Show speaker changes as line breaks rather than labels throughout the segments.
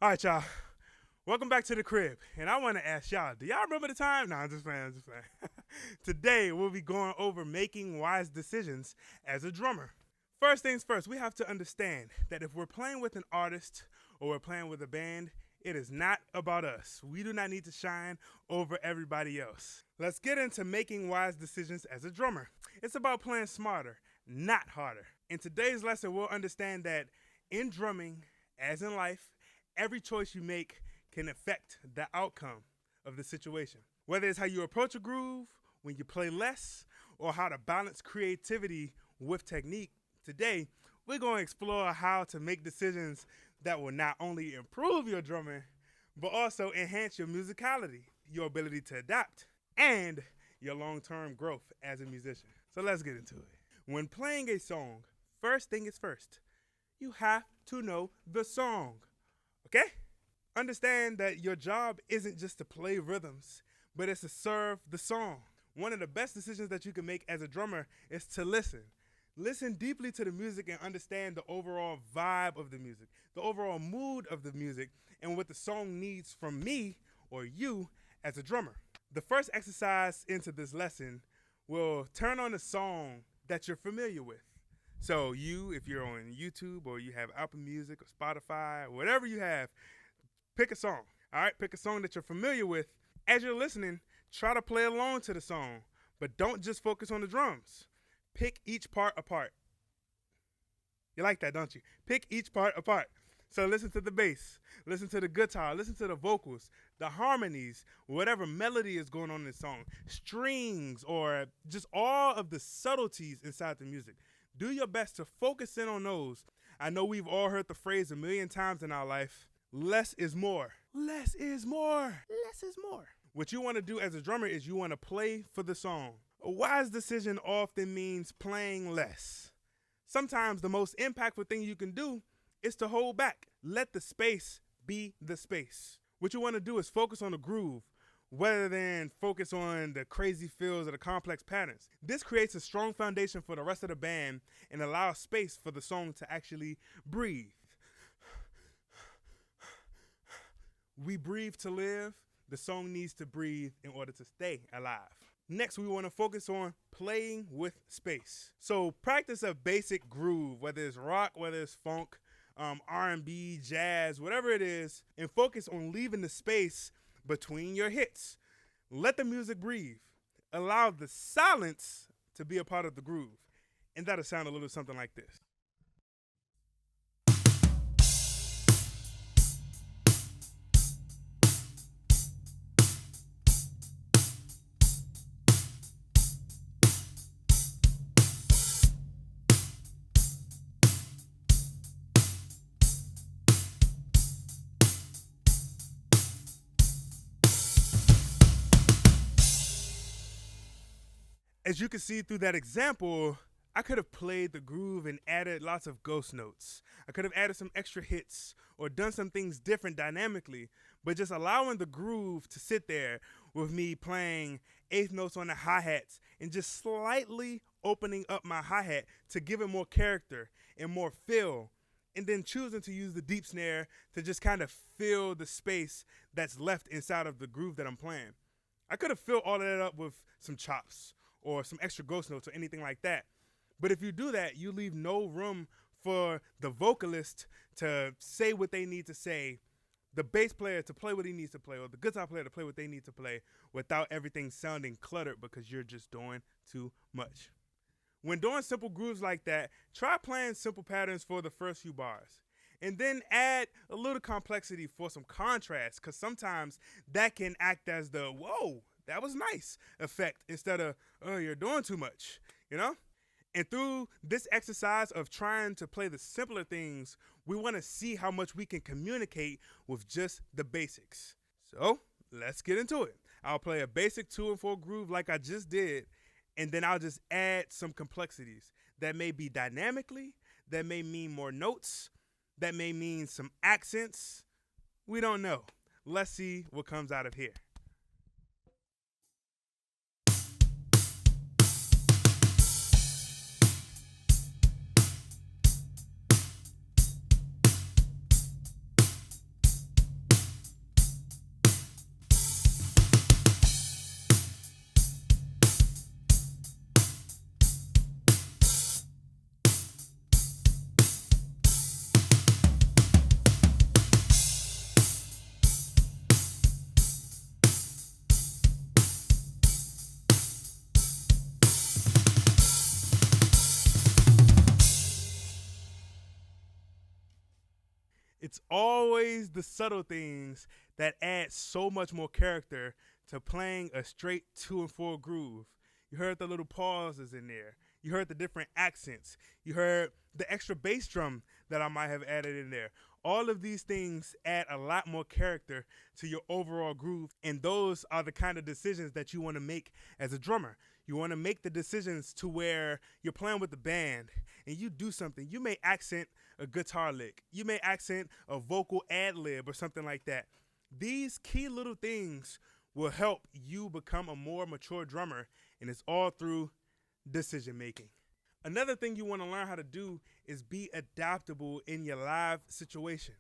All right, y'all. Welcome back to the crib. And I want to ask y'all, do y'all remember the time? No, I'm just playing. Today, we'll be going over making wise decisions as a drummer. First things first, we have to understand that if we're playing with an artist or we're playing with a band, it is not about us. We do not need to shine over everybody else. Let's get into making wise decisions as a drummer. It's about playing smarter, not harder. In today's lesson, we'll understand that in drumming, as in life, every choice you make can affect the outcome of the situation. Whether it's how you approach a groove, when you play less, or how to balance creativity with technique, today we're going to explore how to make decisions that will not only improve your drumming, but also enhance your musicality, your ability to adapt, and your long-term growth as a musician. So let's get into it. When playing a song, first thing is first. You have to know the song. Okay? Understand that your job isn't just to play rhythms, but it's to serve the song. One of the best decisions that you can make as a drummer is to listen. Listen deeply to the music and understand the overall vibe of the music, the overall mood of the music, and what the song needs from me or you as a drummer. The first exercise into this lesson will turn on a song that you're familiar with. So if you're on YouTube or you have Apple Music or Spotify, whatever you have, pick a song. All right, pick a song that you're familiar with. As you're listening, try to play along to the song, but don't just focus on the drums. Pick each part apart. You like that, don't you? Pick each part apart. So listen to the bass, listen to the guitar, listen to the vocals, the harmonies, whatever melody is going on in the song, strings, or just all of the subtleties inside the music. Do your best to focus in on those. I know we've all heard the phrase a million times in our life, less is more. Less is more. Less is more. What you want to do as a drummer is you want to play for the song. A wise decision often means playing less. Sometimes the most impactful thing you can do is to hold back. Let the space be the space. What you want to do is focus on the groove rather than focus on the crazy fills or the complex patterns. This creates a strong foundation for the rest of the band and allows space for the song to actually breathe. We breathe to live. The song needs to breathe in order to stay alive. Next, we want to focus on playing with space. So practice a basic groove, whether it's rock, whether it's funk, R&B, jazz, whatever it is, and focus on leaving the space between your hits. Let the music breathe. Allow the silence to be a part of the groove. And that'll sound a little something like this. As you can see through that example, I could have played the groove and added lots of ghost notes. I could have added some extra hits or done some things different dynamically, but just allowing the groove to sit there with me playing eighth notes on the hi-hats and just slightly opening up my hi-hat to give it more character and more feel, and then choosing to use the deep snare to just kind of fill the space that's left inside of the groove that I'm playing. I could have filled all of that up with some chops or some extra ghost notes or anything like that. But if you do that, you leave no room for the vocalist to say what they need to say, the bass player to play what he needs to play, or the guitar player to play what they need to play without everything sounding cluttered because you're just doing too much. When doing simple grooves like that, try playing simple patterns for the first few bars. And then add a little complexity for some contrast, because sometimes that can act as the, whoa, that was nice effect instead of, oh, you're doing too much, you know? And through this exercise of trying to play the simpler things, we want to see how much we can communicate with just the basics. So let's get into it. I'll play a basic 2 and 4 groove like I just did, and then I'll just add some complexities. That may be dynamically, that may mean more notes, that may mean some accents. We don't know. Let's see what comes out of here. always the subtle things that add so much more character to playing a straight 2 and 4 groove. You heard the little pauses in there. You heard the different accents. You heard the extra bass drum that I might have added in there. All of these things add a lot more character to your overall groove, and those are the kind of decisions that you want to make as a drummer. You want to make the decisions to where you're playing with the band and you do something. You may accent a guitar lick. You may accent a vocal ad lib or something like that. These key little things will help you become a more mature drummer, and it's all through decision making. Another thing you want to learn how to do is be adaptable in your live situation.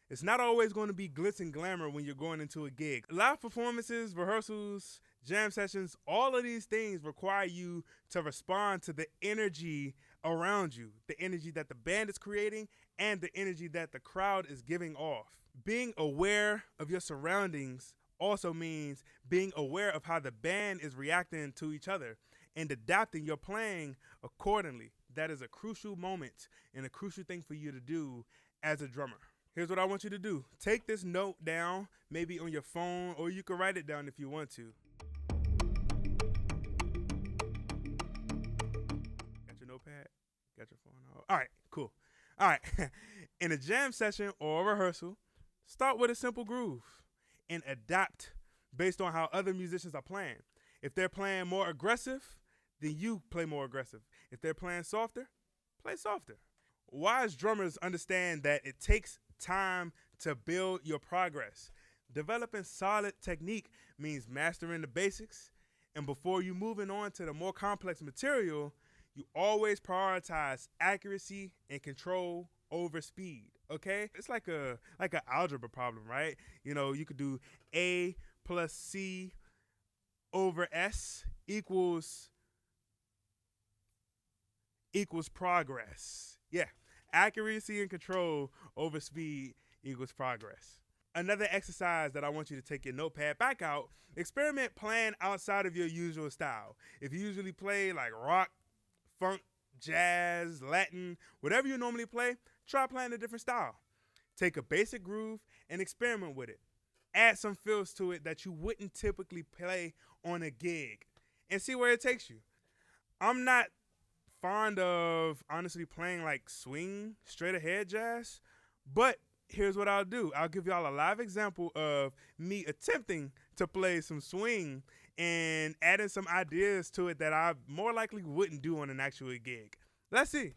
It's not always going to be glitz and glamour when you're going into a gig. Live performances, rehearsals, jam sessions, all of these things require you to respond to the energy around you, the energy that the band is creating and the energy that the crowd is giving off. Being aware of your surroundings also means being aware of how the band is reacting to each other and adapting your playing accordingly. That is a crucial moment and a crucial thing for you to do as a drummer. Here's what I want you to do. Take this note down, maybe on your phone, or you can write it down if you want to. Got your notepad? Got your phone out? All right, cool. All right. In a jam session or a rehearsal, start with a simple groove and adapt based on how other musicians are playing. If they're playing more aggressive, then you play more aggressive. If they're playing softer, play softer. Wise drummers understand that it takes time to build your progress. Developing solid technique means mastering the basics, and before you moving on to the more complex material, you always prioritize accuracy and control over speed. Okay? It's like an algebra problem, right? You know, you could do A plus C over S equals progress. Yeah, accuracy and control over speed equals progress. Another exercise that I want you to take your notepad back out, experiment playing outside of your usual style. If you usually play like rock, funk, jazz, Latin, whatever you normally play, try playing a different style. Take a basic groove and experiment with it. Add some feels to it that you wouldn't typically play on a gig and see where it takes you. I'm not fond of honestly playing like swing, straight ahead jazz, but here's what I'll do. I'll give y'all a live example of me attempting to play some swing and adding some ideas to it that I more likely wouldn't do on an actual gig. Let's see.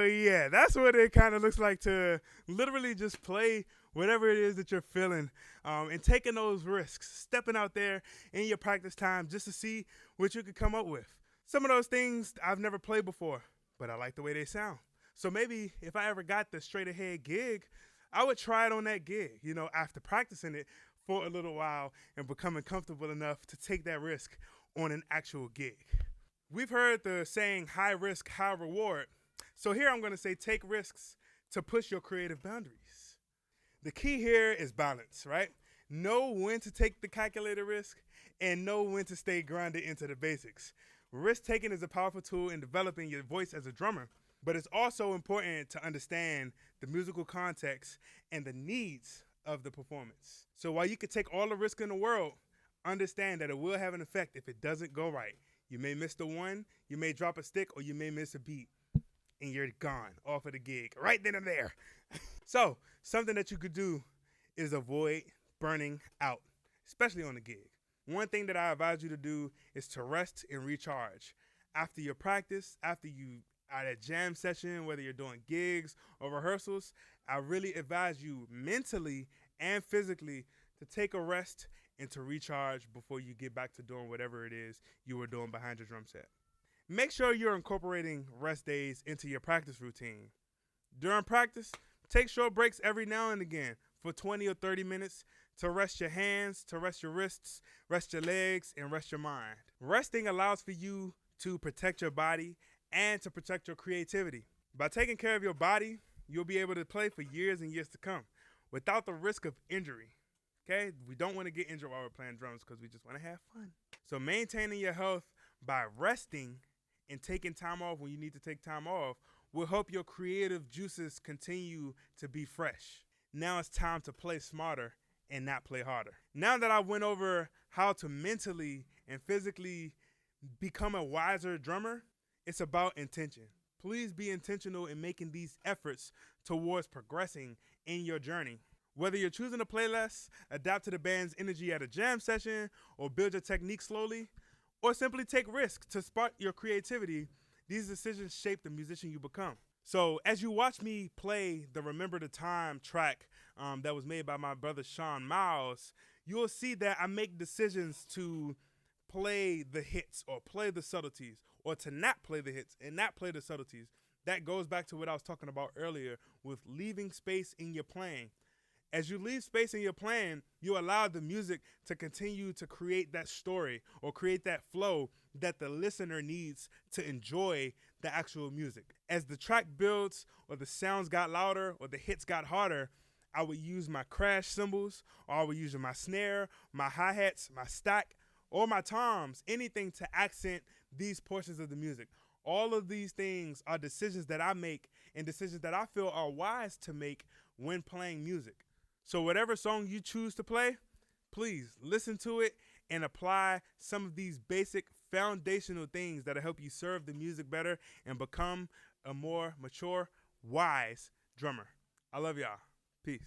Yeah, that's what it kind of looks like to literally just play whatever it is that you're feeling, and taking those risks, stepping out there in your practice time just to see what you could come up with. Some of those things I've never played before, but I like the way they sound. So maybe if I ever got the straight ahead gig, I would try it on that gig, you know, after practicing it for a little while and becoming comfortable enough to take that risk on an actual gig. We've heard the saying high risk, high reward. So here I'm going to say take risks to push your creative boundaries. The key here is balance, right? Know when to take the calculated risk and know when to stay grounded into the basics. Risk taking is a powerful tool in developing your voice as a drummer, but it's also important to understand the musical context and the needs of the performance. So while you can take all the risk in the world, understand that it will have an effect if it doesn't go right. You may miss the one, you may drop a stick, or you may miss a beat, and you're gone off of the gig right then and there. So something that you could do is avoid burning out, especially on the gig. One thing that I advise you to do is to rest and recharge. After your practice, after you at a jam session, whether you're doing gigs or rehearsals, I really advise you mentally and physically to take a rest and to recharge before you get back to doing whatever it is you were doing behind your drum set. Make sure you're incorporating rest days into your practice routine. During practice, take short breaks every now and again for 20 or 30 minutes to rest your hands, to rest your wrists, rest your legs, and rest your mind. Resting allows for you to protect your body and to protect your creativity. By taking care of your body, you'll be able to play for years and years to come without the risk of injury. Okay? We don't want to get injured while we're playing drums because we just want to have fun. So maintaining your health by resting and taking time off when you need to take time off will help your creative juices continue to be fresh. Now it's time to play smarter and not play harder. Now that I went over how to mentally and physically become a wiser drummer, it's about intention. Please be intentional in making these efforts towards progressing in your journey. Whether you're choosing to play less, adapt to the band's energy at a jam session, or build your technique slowly, or simply take risks to spark your creativity, these decisions shape the musician you become. So as you watch me play the Remember the Time track that was made by my brother Sean Miles, you'll see that I make decisions to play the hits or play the subtleties, or to not play the hits and not play the subtleties. That goes back to what I was talking about earlier with leaving space in your playing. As you leave space in your playing, you allow the music to continue to create that story or create that flow that the listener needs to enjoy the actual music. As the track builds or the sounds got louder or the hits got harder, I would use my crash cymbals, or I would use my snare, my hi-hats, my stack, or my toms, anything to accent these portions of the music. All of these things are decisions that I make and decisions that I feel are wise to make when playing music. So whatever song you choose to play, please listen to it and apply some of these basic foundational things that'll help you serve the music better and become a more mature, wise drummer. I love y'all. Peace.